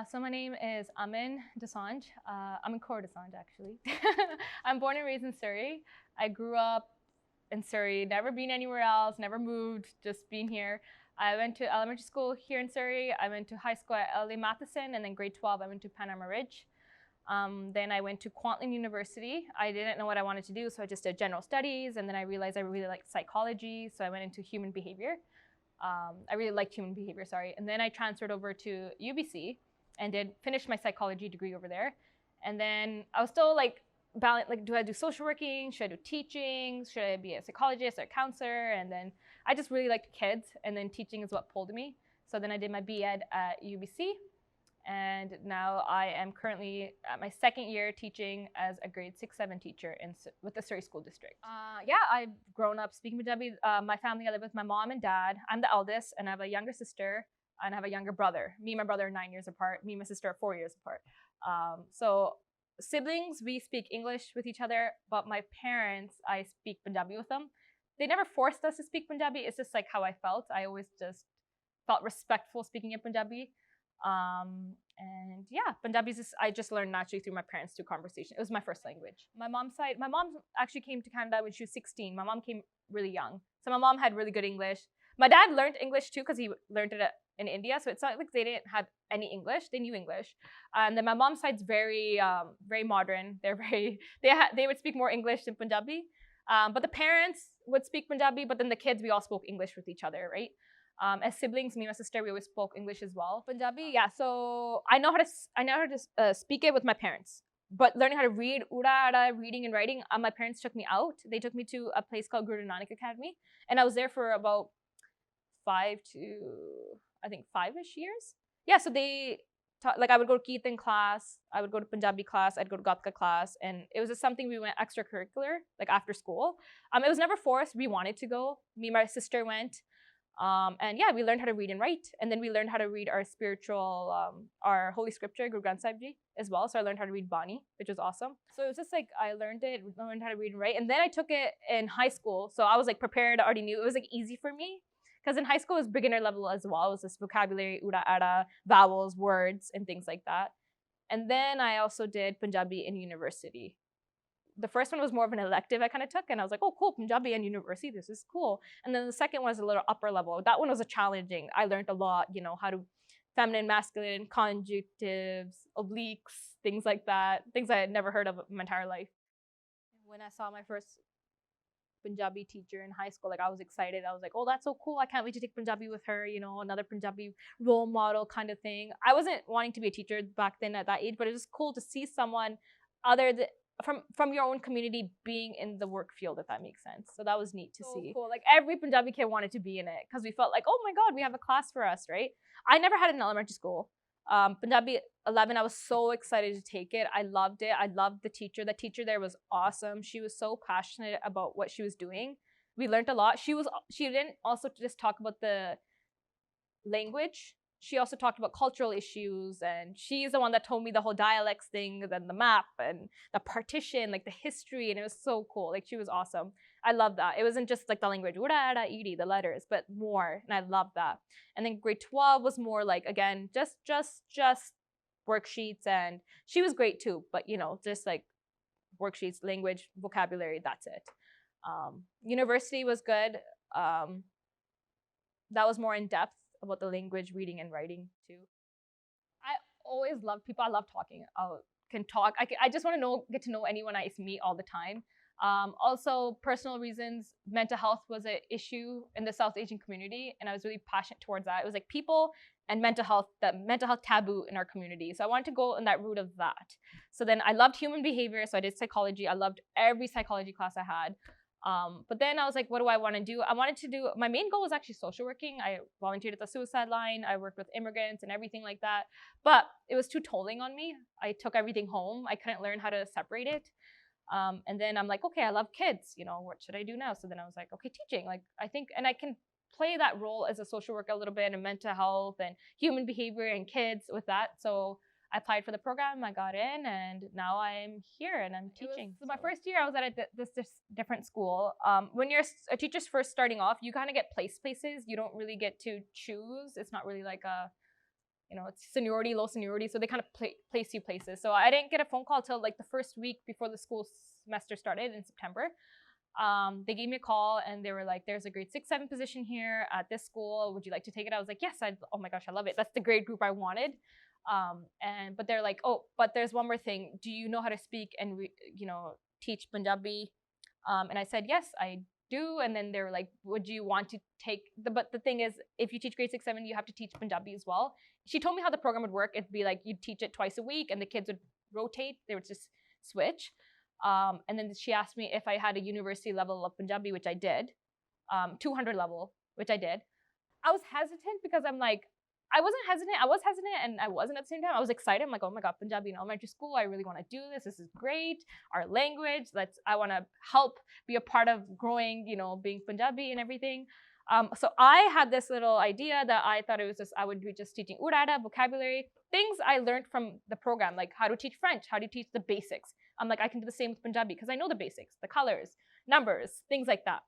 So my name is Aman Dosanjh. Aman Kaur Dosanjh, actually. I'm born and raised in Surrey. I grew up in Surrey, never been anywhere else, never moved, just been here. I went to elementary school here in Surrey. I went to high school at LA Matheson, and then grade 12, I went to Panorama Ridge. Then I went to Kwantlen University. I didn't know what I wanted to do, so I just did general studies, and then I realized I really liked psychology, so I went into human behavior. I really liked human behavior, sorry. And then I transferred over to UBC and finished my psychology degree over there. And then I was still like, do I do social working? Should I do teaching? Should I be a psychologist or a counselor? And then I just really liked kids, and then teaching is what pulled me. So then I did my B.Ed at UBC. And now I am currently at my second year teaching as a grade 6-7 teacher with the Surrey School District. Yeah, I've grown up speaking Punjabi. My family, I live with my mom and dad. I'm the eldest, and I have a younger sister, and I have a younger brother. Me and my brother are 9 years apart. Me and my sister are 4 years apart. So siblings, we speak English with each other, but my parents, I speak Punjabi with them. They never forced us to speak Punjabi. It's just like how I felt. I always just felt respectful speaking in Punjabi. And yeah, Punjabi I just learned naturally through my parents through conversation. It was my first language. My mom's side, my mom actually came to Canada when she was 16. My mom came really young. So my mom had really good English. My dad learned English too because he learned it in India. So it's not like they didn't have any English. They knew English. And then my mom's side's very, very modern. They would speak more English than Punjabi. But the parents would speak Punjabi, but then the kids, we all spoke English with each other, right? As siblings, me and my sister, we always spoke English as well. Punjabi, yeah. So I know how to speak it with my parents. But learning how to read, reading and writing, my parents took me out. They took me to a place called Guru Nanak Academy, and I was there for about 5-ish years. Yeah. So they taught, like I would go to Kirtan class, I would go to Punjabi class, I'd go to Gatka class, and it was just something we went extracurricular, like after school. It was never forced. We wanted to go. Me and my sister went. And yeah, we learned how to read and write, and then we learned how to read our spiritual, our holy scripture, Guru Granth Sahib Ji, as well. So I learned how to read Bani, which was awesome. So it was just like I learned how to read and write, and then I took it in high school. So I was like prepared, I already knew. It was like easy for me because in high school it was beginner level as well. It was just vocabulary, ura, ada, vowels, words, and things like that. And then I also did Punjabi in university. The first one was more of an elective I kind of took, and I was like, oh, cool, Punjabi and university, this is cool. And then the second one was a little upper level. That one was a challenging. I learned a lot, how to feminine, masculine, conjunctives, obliques, things like that, things I had never heard of in my entire life. When I saw my first Punjabi teacher in high school, like I was excited. I was like, oh, that's so cool. I can't wait to take Punjabi with her, another Punjabi role model kind of thing. I wasn't wanting to be a teacher back then at that age, but it was cool to see someone other than from your own community being in the work field, if that makes sense. So that was neat to see. Cool. Like every Punjabi kid wanted to be in it because we felt like, oh my God, we have a class for us, right? I never had it in elementary school. Punjabi 11, I was so excited to take it. I loved it. I loved the teacher. The teacher there was awesome. She was so passionate about what she was doing. We learned a lot. She didn't also just talk about the language. She also talked about cultural issues, and she's the one that told me the whole dialects thing, and the map, and the partition, like the history, and it was so cool. Like she was awesome. I loved that. It wasn't just like the language, the letters, but more, and I loved that. And then grade 12 was more like, again, just worksheets, and she was great too, but just like worksheets, language, vocabulary, that's it. University was good. That was more in depth about the language, reading and writing too. I always love people. I love talking. I just want to get to know anyone I meet all the time. Also, personal reasons, mental health was an issue in the South Asian community, and I was really passionate towards that. It was like people and mental health, the mental health taboo in our community. So I wanted to go in that route of that. So then I loved human behavior, so I did psychology. I loved every psychology class I had. But then I was like, what do I want to do? My main goal was actually social working. I volunteered at the suicide line. I worked with immigrants and everything like that. But it was too tolling on me. I took everything home. I couldn't learn how to separate it. And then I'm like, okay, I love kids. What should I do now? So then I was like, okay, teaching. Like I think, and I can play that role as a social worker a little bit, and mental health and human behavior and kids with that. So I applied for the program, I got in, and now I'm here and I'm teaching. So my first year I was at this different school. When you're a teacher's first starting off, you kind of get placed places. You don't really get to choose. It's not really like a, it's seniority, low seniority, so they kind of place you places. So I didn't get a phone call till like the first week before the school semester started in September. They gave me a call and they were like, there's a grade 6-7 position here at this school. Would you like to take it? I was like, yes. Oh my gosh, I love it. That's the grade group I wanted. But they're like, oh, but there's one more thing. Do you know how to speak and teach Punjabi? And I said, yes, I do. And then they were like, would you want to take but the thing is, if you teach grade 6-7, you have to teach Punjabi as well. She told me how the program would work. It'd be like you'd teach it twice a week and the kids would rotate. They would just switch. And then she asked me if I had a university level of Punjabi, which I did, 200 level, which I did. I was hesitant because I'm like, I was hesitant and I wasn't at the same time. I was excited. I'm like, oh my God, Punjabi in elementary school. I really want to do this. This is great. Our language. I want to help be a part of growing, being Punjabi and everything. So I had this little idea that I thought I would be just teaching urada, vocabulary, things I learned from the program, like how to teach French, how to teach the basics. I'm like, I can do the same with Punjabi because I know the basics, the colors, numbers, things like that.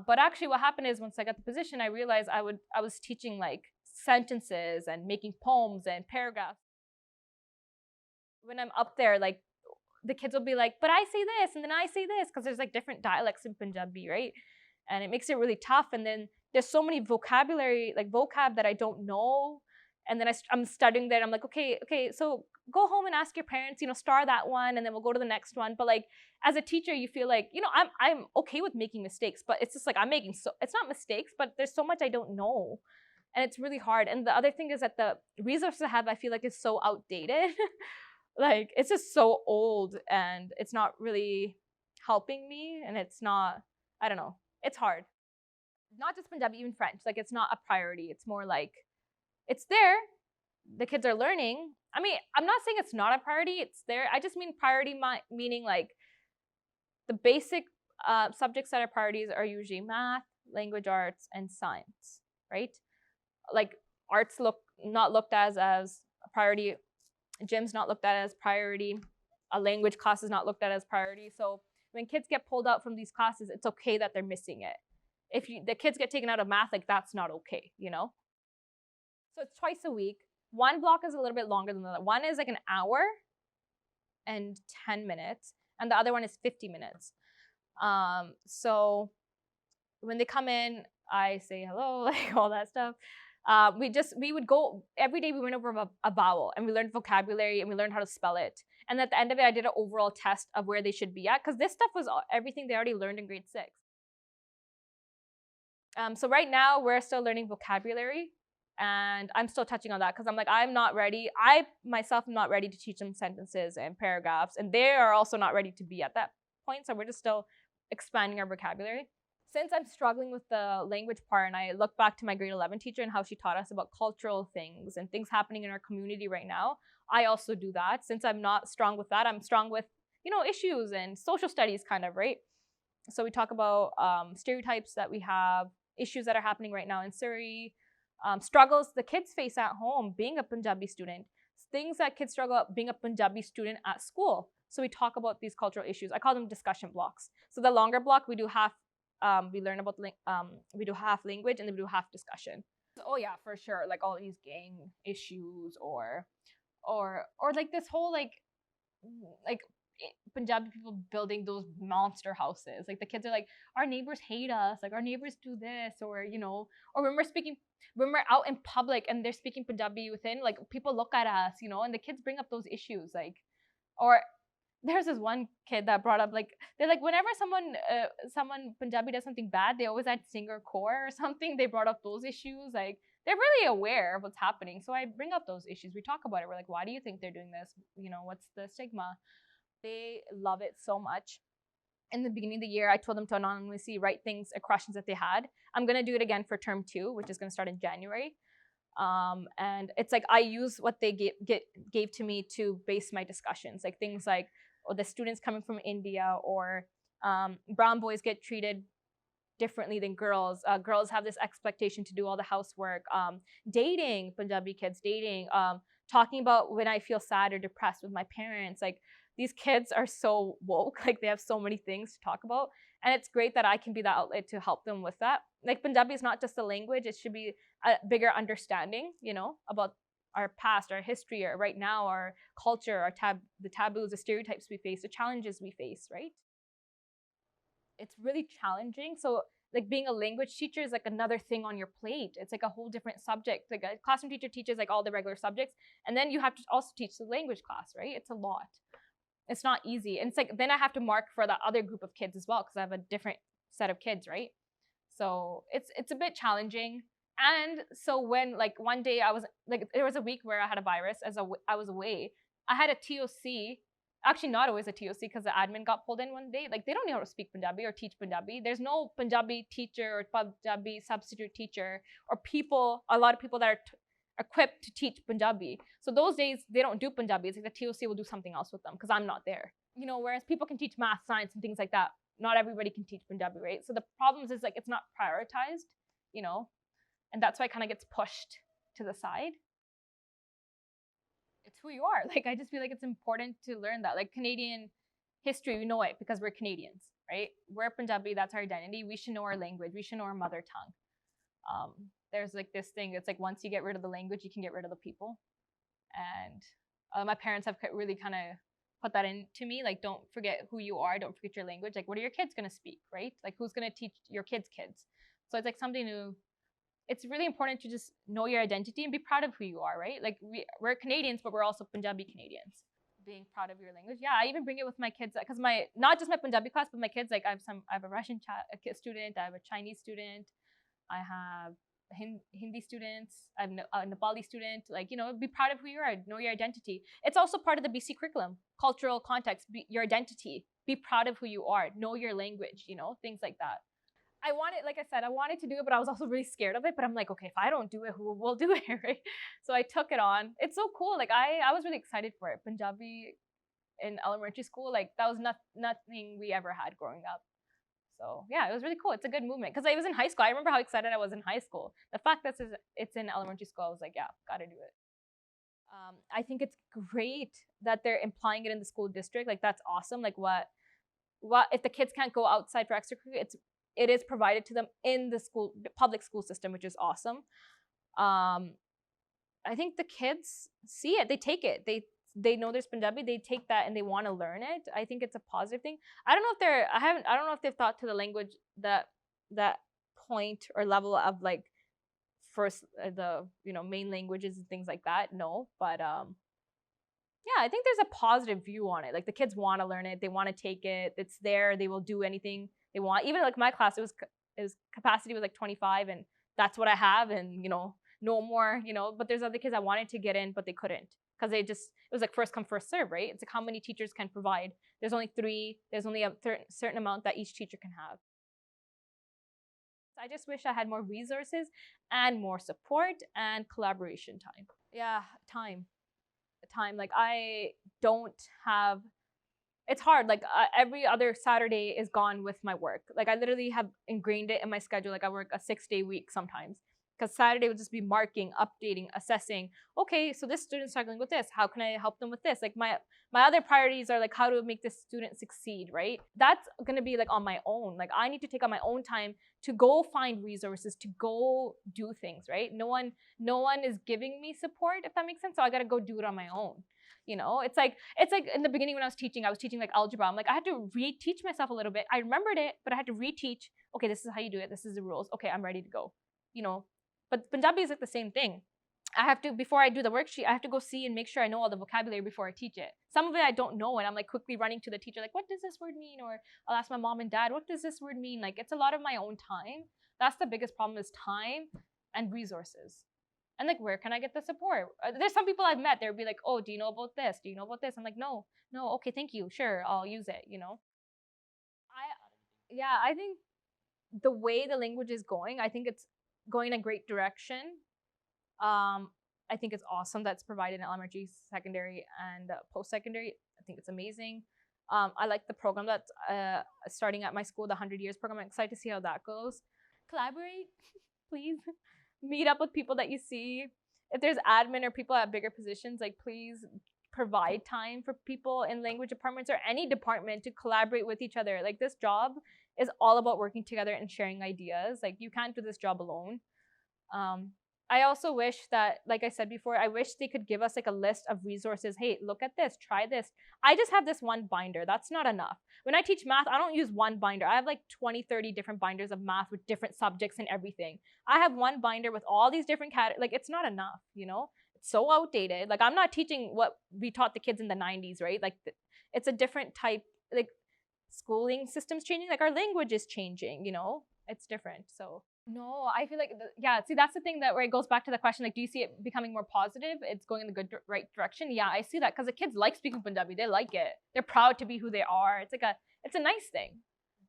But actually what happened is once I got the position, I realized I was teaching like sentences and making poems and paragraphs. When I'm up there, like the kids will be like, but I say this and then I say this, because there's like different dialects in Punjabi, right? And it makes it really tough. And then there's so many vocabulary, like vocab that I don't know. And then I'm studying that. I'm like, okay, so go home and ask your parents, star that one, and then we'll go to the next one. But like, as a teacher, you feel like, I'm okay with making mistakes, but it's just like it's not mistakes, but there's so much I don't know. And it's really hard. And the other thing is that the resources I have, I feel like is so outdated. Like, it's just so old and it's not really helping me. And it's not, I don't know, it's hard. Not just Punjabi, even French. Like, it's not a priority. It's more like, it's there. The kids are learning. I mean, I'm not saying it's not a priority. It's there. I just mean priority meaning like the basic subjects that are priorities are usually math, language arts, and science, right? Like arts not looked as a priority, gym's not looked at as priority, a language class is not looked at as priority. So when kids get pulled out from these classes, it's okay that they're missing it. If the kids get taken out of math, like that's not okay, So it's twice a week. One block is a little bit longer than the other. One is like an hour and 10 minutes, and the other one is 50 minutes. So when they come in, I say hello, like all that stuff. We would go every day. We went over a vowel and we learned vocabulary and we learned how to spell it. And at the end of it, I did an overall test of where they should be at, because this stuff was everything they already learned in grade 6. So right now we're still learning vocabulary, and I'm still touching on that because I'm like, I'm not ready. I myself am not ready to teach them sentences and paragraphs, and they are also not ready to be at that point. So we're just still expanding our vocabulary. Since I'm struggling with the language part, and I look back to my grade 11 teacher and how she taught us about cultural things and things happening in our community right now, I also do that. Since I'm not strong with that, I'm strong with, issues and social studies kind of, right? So we talk about stereotypes that we have, issues that are happening right now in Surrey, struggles the kids face at home being a Punjabi student, things that kids struggle with being a Punjabi student at school. So we talk about these cultural issues. I call them discussion blocks. So the longer block, we do half. We learn about we do half language and then we do half discussion. Oh yeah, for sure. Like all these gang issues or like this whole like Punjabi people building those monster houses. Like the kids are like, our neighbors hate us. Like our neighbors do this, or or when we're out in public and they're speaking Punjabi within, like people look at us, and the kids bring up those issues, like, or. There's this one kid that brought up, like, they're like, whenever someone Punjabi does something bad, they always add singer core or something. They brought up those issues. Like, they're really aware of what's happening. So I bring up those issues. We talk about it. We're like, why do you think they're doing this? What's the stigma? They love it so much. In the beginning of the year, I told them to anonymously write things or questions that they had. I'm going to do it again for term 2, which is going to start in January. And it's like I use what they gave to me to base my discussions. Like things like, or the students coming from India, or brown boys get treated differently than girls. Girls have this expectation to do all the housework. Dating, Punjabi kids dating. Talking about when I feel sad or depressed with my parents. Like these kids are so woke. Like they have so many things to talk about. And it's great that I can be that outlet to help them with that. Like Punjabi is not just a language. It should be a bigger understanding, about our past, our history, our right now, our culture, the taboos, the stereotypes we face, the challenges we face, right? It's really challenging. So like being a language teacher is like another thing on your plate. It's like a whole different subject. Like a classroom teacher teaches like all the regular subjects, and then you have to also teach the language class, right? It's a lot. It's not easy. And it's like then I have to mark for the other group of kids as well because I have a different set of kids, right? So it's a bit challenging. And so when like one day I was like, there was a week where I had a virus I was away. I had a TOC, actually not always a TOC because the admin got pulled in one day. Like they don't know how to speak Punjabi or teach Punjabi. There's no Punjabi teacher or Punjabi substitute teacher or a lot of people that are equipped to teach Punjabi. So those days they don't do Punjabi. It's like the TOC will do something else with them because I'm not there. You know, whereas people can teach math, science, and things like that. Not everybody can teach Punjabi, right? So the problems is like it's not prioritized, you know, and that's why it kind of gets pushed to the side. It's who you are. Like I just feel like it's important to learn that. Like Canadian history, we know it because we're Canadians, right? We're Punjabi, that's our identity. We should know our language. We should know our mother tongue. There's like this thing. It's like once you get rid of the language, you can get rid of the people. And my parents have really kind of put that into me. Like, don't forget who you are. Don't forget your language. Like, what are your kids going to speak, right? Like, who's going to teach your kids' kids? So it's like something new. It's really important to just know your identity and be proud of who you are, right? Like, we're Canadians, but we're also Punjabi Canadians. Being proud of your language. Yeah, I even bring it with my kids because not just my Punjabi class, but my kids. Like, I have a Russian student. I have a Chinese student. I have Hindi students, I have a Nepali student. Like, you know, be proud of who you are, know your identity. It's also part of the BC curriculum, cultural context, your identity, be proud of who you are, know your language, you know, things like that. Like I said, I wanted to do it, but I was also really scared of it. But I'm like, okay, if I don't do it, who will do it, right? So I took it on. It's so cool. Like I was really excited for it. Punjabi in elementary school, like that was nothing we ever had growing up. So yeah, it was really cool. It's a good movement because I was in high school. I remember how excited I was in high school. The fact that it's in elementary school, I was like, yeah, gotta do it. I think it's great that they're implying it in the school district. Like that's awesome. Like what if the kids can't go outside for extracurricular? It is provided to them in the public school system, which is awesome. I think the kids see it. They take it. They know there's Punjabi, they take that and they want to learn it. I think it's a positive thing. I don't know if they've thought to the language that point or level of like first the main languages and things like that. No, but yeah, I think there's a positive view on it. Like the kids want to learn it, they want to take it. It's there. They will do anything they want. Even like my class, it was capacity was like 25, and that's what I have, and no more. But there's other kids that wanted to get in, but they couldn't. Because it was like first come, first serve, right? It's like how many teachers can provide. There's only 3. There's only a certain amount that each teacher can have. I just wish I had more resources and more support and collaboration time. Yeah, time. Like I don't have, it's hard. Like every other Saturday is gone with my work. Like I literally have ingrained it in my schedule. Like I work a 6-day week sometimes. Because Saturday would just be marking, updating, assessing. Okay, so this student's struggling with this. How can I help them with this? Like my other priorities are like how to make this student succeed, right? That's gonna be like on my own. Like I need to take on my own time to go find resources, to go do things, right? No one is giving me support, if that makes sense. So I gotta go do it on my own. It's like in the beginning when I was teaching like algebra. I'm like, I had to reteach myself a little bit. I remembered it, but I had to reteach. Okay, this is how you do it. This is the rules. Okay, I'm ready to go. But Punjabi is like the same thing. I have to, before I do the worksheet, I have to go see and make sure I know all the vocabulary before I teach it. Some of it I don't know, and I'm like quickly running to the teacher, like, what does this word mean? Or I'll ask my mom and dad, what does this word mean? Like, it's a lot of my own time. That's the biggest problem, is time and resources. And like, where can I get the support? There's some people I've met, they'll be like, oh, do you know about this? Do you know about this? I'm like, no, okay, thank you. Sure, I'll use it, I think the way the language is going, I think it's going in a great direction. I think it's awesome that's provided in elementary, secondary, and post-secondary. I think it's amazing. I like the program that's starting at my school, the 100 Years program. I'm excited to see how that goes. Collaborate, please. Meet up with people that you see. If there's admin or people at bigger positions, like please provide time for people in language departments or any department to collaborate with each other. Like this job is all about working together and sharing ideas. Like you can't do this job alone. I also wish that, like I said before, I wish they could give us like a list of resources. Hey, look at this, try this. I just have this one binder. That's not enough. When I teach math, I don't use one binder. I have like 20, 30 different binders of math with different subjects and everything. I have one binder with all these different categories. Like, it's not enough, you know? It's so outdated. Like, I'm not teaching what we taught the kids in the 90s, right? Like, it's a different type, like, schooling system's changing. Like, our language is changing, you know? It's different. So no, I feel like yeah. See, that's the thing that where it goes back to the question. Like, do you see it becoming more positive? It's going in the good right direction. Yeah, I see that because the kids like speaking Punjabi. They like it. They're proud to be who they are. It's a nice thing.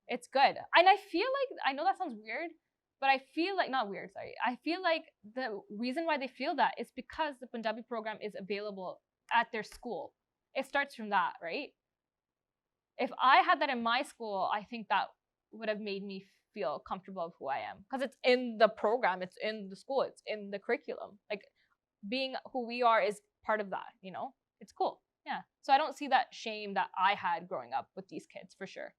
It's good. And I feel like, I know that sounds weird, but I feel like, not weird. Sorry. I feel like the reason why they feel that is because the Punjabi program is available at their school. It starts from that, right? If I had that in my school, I think that would have made me feel comfortable of who I am because it's in the program, it's in the school, it's in the curriculum. Like, being who we are is part of that, you know? It's cool. Yeah. So I don't see that shame that I had growing up with these kids for sure.